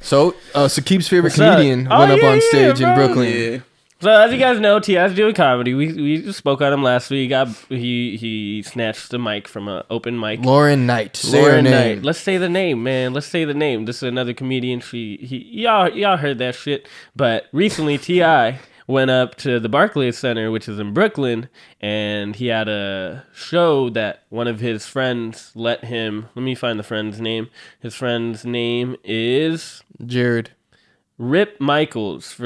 So, Sakib's favorite comedian went up on stage in Brooklyn. Yeah. So as you guys know, T.I.'s doing comedy. We spoke on him last week. He snatched the mic from an open mic. Lauren Knight. Say her Lauren name. Knight. Let's say the name, man. Let's say the name. This is another comedian. Y'all heard that shit. But recently, T.I. went up to the Barclays Center, which is in Brooklyn, and he had a show that one of his friends let him. Let me find the friend's name. His friend's name is Jared. Rip Michaels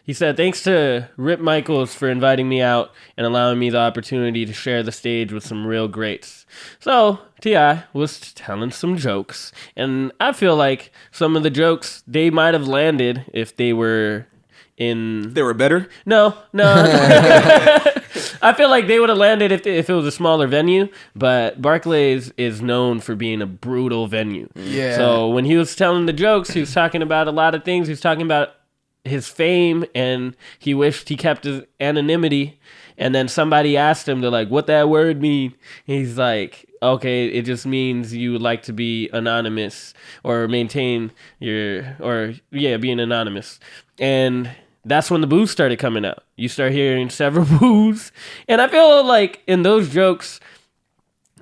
he said, thanks to Rip Michaels for inviting me out and allowing me the opportunity to share the stage with some real greats. So T.I. was telling some jokes, and I feel like some of the jokes, they might have landed if they were They were better? No. I feel like they would have landed if it was a smaller venue, but Barclays is known for being a brutal venue. Yeah. So when he was telling the jokes, he was talking about a lot of things. He was talking about his fame, and he wished he kept his anonymity. And then somebody asked him, they're like, what that word mean? He's like, okay, it just means you would like to be anonymous or maintain being anonymous. And that's when the boos started coming out. You start hearing several boos. And I feel like in those jokes,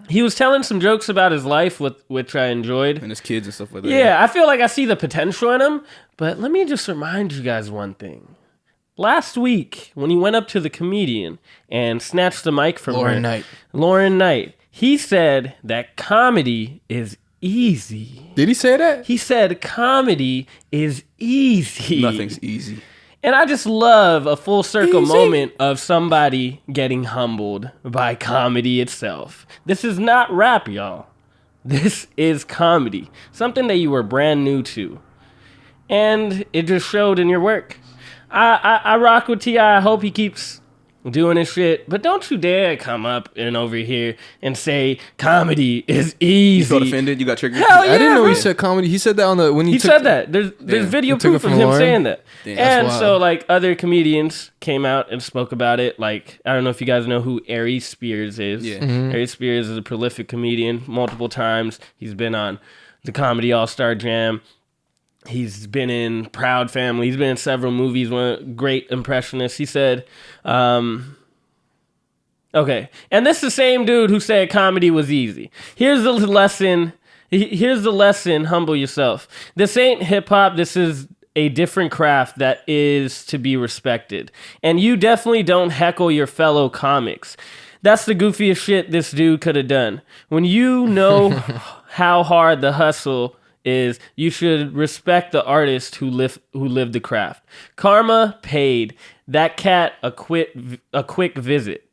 he was telling some jokes about his life, which I enjoyed. And his kids and stuff like that. Yeah, I feel like I see the potential in him. But let me just remind you guys one thing. Last week, when he went up to the comedian and snatched the mic from Lauren Knight, he said that comedy is easy. Did he say that? He said comedy is easy. Nothing's easy. And I just love a full circle moment of somebody getting humbled by comedy itself. This is not rap, y'all. This is comedy. Something that you were brand new to. And it just showed in your work. I rock with T.I. I hope he keeps doing his shit. But don't you dare come up and over here and say comedy is easy. You felt offended? You got triggered? Hell yeah, I didn't know bro. he said comedy. He said that when he said that. There's video He took proof it of from him Lauren? saying that. Damn, and that's so wild. like other comedians came out and spoke about it. Like, I don't know if you guys know who Ari Spears is. Yeah. Ari Spears is a prolific comedian multiple times. He's been on the Comedy All-Star Jam. He's been in Proud Family. He's been in several movies. One great impressionist. He said, okay. And this is the same dude who said comedy was easy. Here's the lesson. Humble yourself. This ain't hip hop. This is a different craft that is to be respected. And you definitely don't heckle your fellow comics. That's the goofiest shit this dude could have done. When you know how hard the hustle is, you should respect the artist who lived the craft. Karma paid that cat a quick visit.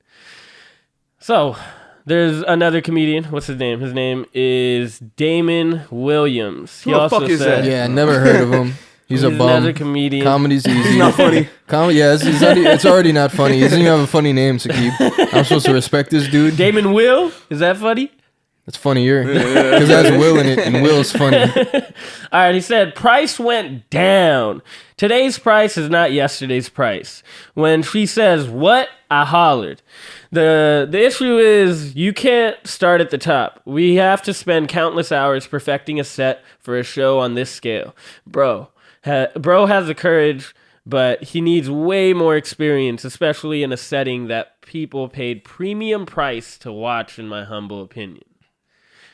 So there's another comedian. What's his name? His name is Damon Williams. Who the fuck is that? Yeah, I never heard of him. He's a bum. Another comedian. Comedy's easy. He's not funny. It's already not funny. He doesn't even have a funny name, Sakib. I'm supposed to respect this dude. Damon Will? Is that funny? That's funnier. Because it has Will in it, and Will's funny. All right, he said, price went down. Today's price is not yesterday's price. When she says, what? I hollered. The issue is you can't start at the top. We have to spend countless hours perfecting a set for a show on this scale. Bro has the courage, but he needs way more experience, especially in a setting that people paid premium price to watch, in my humble opinion.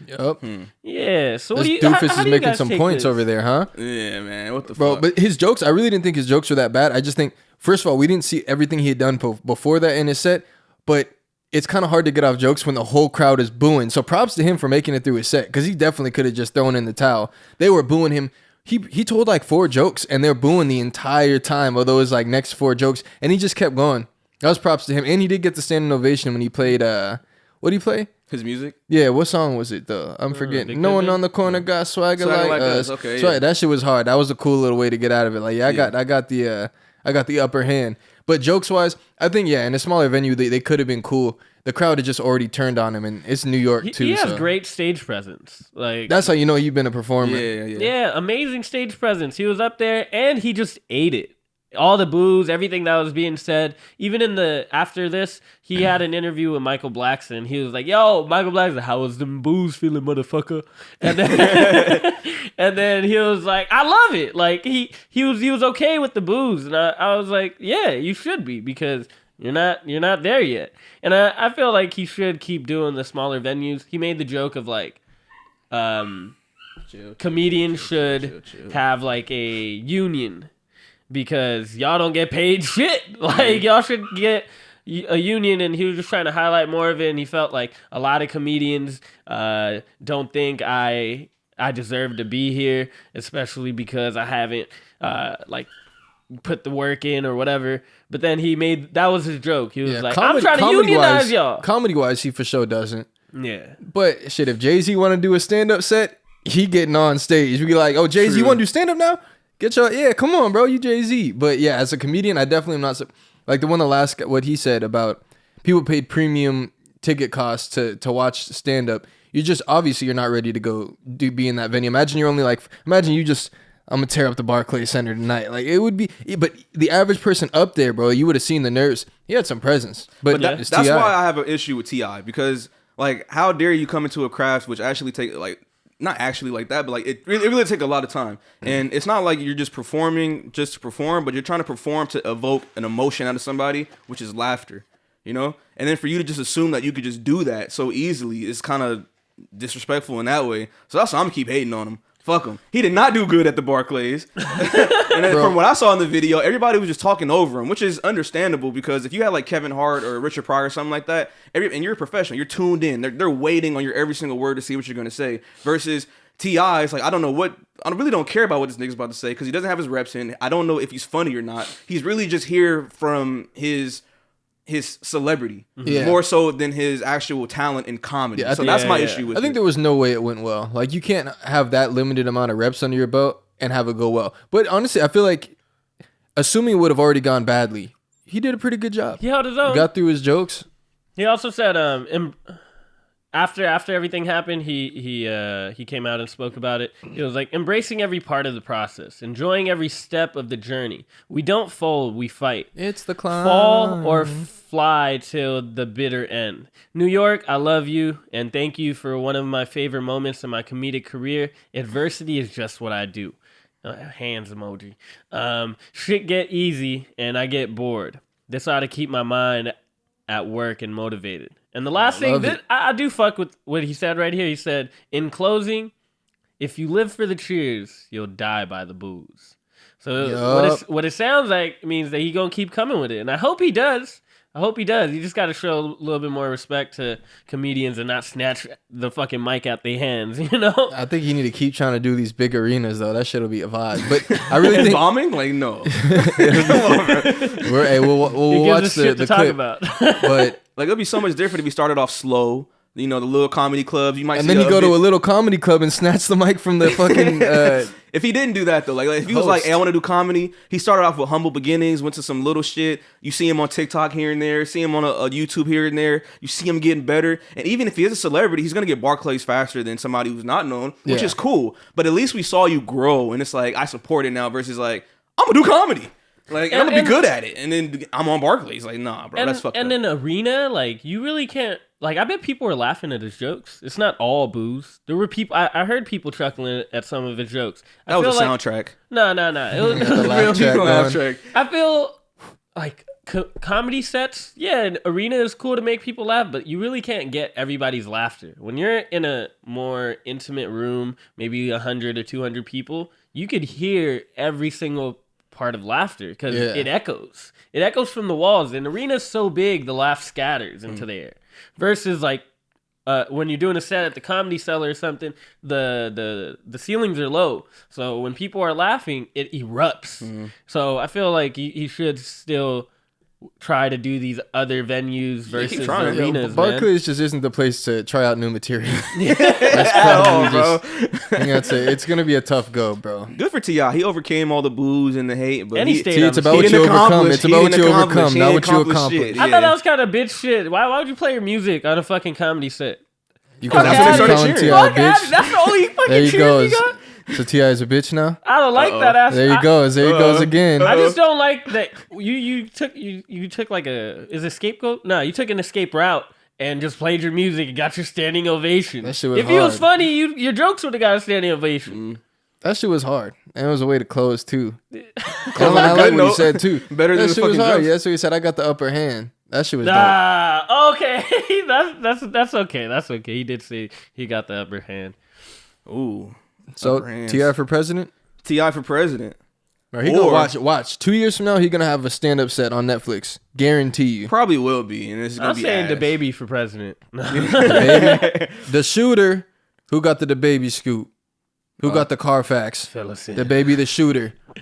Yup. Yeah, so This how doofus do is you making guys some take points this? over there, huh? Yeah, man. What the Bro, fuck? but his jokes, I really didn't think his jokes were that bad. I just think, first of all, we didn't see everything he had done before that in his set, but it's kind of hard to get off jokes when the whole crowd is booing. So props to him for making it through his set, because he definitely could have just thrown in the towel. They were booing him. He told like 4 jokes, and they're booing the entire time of those like next 4 jokes, and he just kept going. That was props to him. And he did get the standing ovation when he played, what did he play? His music? Yeah, what song was it though? I'm forgetting. No one on the corner got swagger like us. Okay, Swagger, yeah. that shit was hard. That was a cool little way to get out of it. Like, I got the upper hand. But jokes wise, I think in a smaller venue they could have been cool. The crowd had just already turned on him, and it's New York too. He has so. great stage presence. Like, That's how you know you've been a performer. Yeah. yeah, amazing stage presence. He was up there and he just ate it. all the boos, everything that was being said. Even in the after this, he had an interview with Michael Blackson. He was like, "Yo, Michael Blackson, how was them boos feeling, motherfucker?" And then and then he was like, "I love it." Like he was okay with the boos, and I was like, "Yeah, you should be because you're not there yet." And I feel like he should keep doing the smaller venues. He made the joke of like, comedians should have like a union. Because y'all don't get paid shit. Like, y'all should get a union, and he was just trying to highlight more of it, and he felt like a lot of comedians don't think I deserve to be here, especially because I haven't, like, put the work in or whatever. But then that was his joke. He was like, I'm trying to unionize y'all. Comedy-wise, he for sure doesn't. Yeah. But, shit, if Jay-Z want to do a stand-up set, he getting on stage. We be like, oh, Jay-Z, you want to do stand-up now? Come on, bro, you Jay-Z. But yeah, as a comedian, I definitely am not like the one what he said about people paid premium ticket costs to watch stand up. You're not ready to go be in that venue. Imagine you just I'm gonna tear up the Barclays Center tonight. Like it would be, but the average person up there, bro, you would have seen the nerves. He had some presence, but that's why I have an issue with T.I. because like how dare you come into a craft which actually take like. Not actually like that, but like it really take a lot of time. And it's not like you're just performing just to perform, but you're trying to perform to evoke an emotion out of somebody, which is laughter, you know? And then for you to just assume that you could just do that so easily is kind of disrespectful in that way. So that's why I'm gonna keep hating on him. Fuck him. He did not do good at the Barclays. And then from what I saw in the video, everybody was just talking over him, which is understandable because if you had like Kevin Hart or Richard Pryor or something like that, and you're a professional, you're tuned in. They're waiting on your every single word to see what you're going to say. Versus T.I. is like, I really don't care about what this nigga's about to say because he doesn't have his reps in. I don't know if he's funny or not. He's really just here from his celebrity more so than his actual talent in comedy. So that's my issue with it. I think there was no way it went well. Like you can't have that limited amount of reps under your belt and have it go well. But honestly, I feel like assuming it would have already gone badly, he did a pretty good job. He held his own. Got through his jokes. He also said after everything happened, he came out and spoke about it. He was like, embracing every part of the process, enjoying every step of the journey. We don't fold, we fight. It's the climb. Fall or fly till the bitter end. New York, I love you, and thank you for one of my favorite moments in my comedic career. Adversity is just what I do. Hands emoji. Shit get easy, and I get bored. This ought to keep my mind at work and motivated. And the last thing that I do fuck with what he said right here. He said, in closing, if you live for the cheers, you'll die by the booze. So what it sounds like means that he gonna keep coming with it. And I hope he does. You just got to show a little bit more respect to comedians and not snatch the fucking mic out their hands, you know? I think you need to keep trying to do these big arenas, though. That shit'll be a vibe. But I really think... Bombing? Like, no. We'll watch the talk clip. About. But... Like, it'll be so much different if you started off slow. You know, the little comedy clubs. You might and then you go to a little comedy club and snatch the mic from the fucking... if he didn't do that, though, like if he was like, hey, I want to do comedy, he started off with humble beginnings, went to some little shit. You see him on TikTok here and there, see him on a YouTube here and there. You see him getting better. And even if he is a celebrity, he's going to get Barclays faster than somebody who's not known, which is cool. But at least we saw you grow. And it's like, I support it now versus like, I'm going to do comedy. Like, I'm going to be good at it. And then I'm on Barclays. Like, nah, bro, that's fucked up. And in Arena, like, you really can't... Like, I bet people were laughing at his jokes. It's not all booze. There were people... I heard people chuckling at some of his jokes. That was a soundtrack. No. It was a real people laugh track. I feel like comedy sets, yeah, Arena is cool to make people laugh, but you really can't get everybody's laughter. When you're in a more intimate room, maybe 100 or 200 people, you could hear every single part of laughter because it echoes. It echoes from the walls. And Arena's so big, the laugh scatters into the air. Versus like when you're doing a set at the Comedy Cellar or something, the ceilings are low. So when people are laughing, it erupts. So I feel like you should still try to do these other venues versus arenas. Barclays just isn't the place to try out new material. That's probably bro. It's gonna be a tough go, bro. Good for T.I. He overcame all the boos and the hate, but it's about what you overcome. It's about what you overcome, not what you accomplish. I thought that was kind of bitch shit. Why would you play your music on a fucking comedy set? You can have T.I. bitch. That's the only fucking cheers you got. So T.I. is a bitch now? I don't like that aspect. There he goes. There he goes again. I just don't like that you took like is it scapegoat? No, you took an escape route and just played your music and got your standing ovation. That shit was if hard. it was funny, your jokes would have got a standing ovation. That shit was hard. And it was a way to close too. I On like a good what he note, said too. better than that the shit was fucking hard. jokes. Yeah, so he said I got the upper hand. That shit was dope. Okay. that's okay. That's okay. He did say he got the upper hand. Ooh. So upper hands. T.I. for president? T.I. for president. Right, he gonna watch. 2 years from now, he gonna have a stand-up set on Netflix. Guarantee you. Probably will be, and it's gonna I'm be saying ass. the baby for president. Baby. The shooter who got the baby scoop. Who got the Carfax? Fill us in. The baby, the shooter.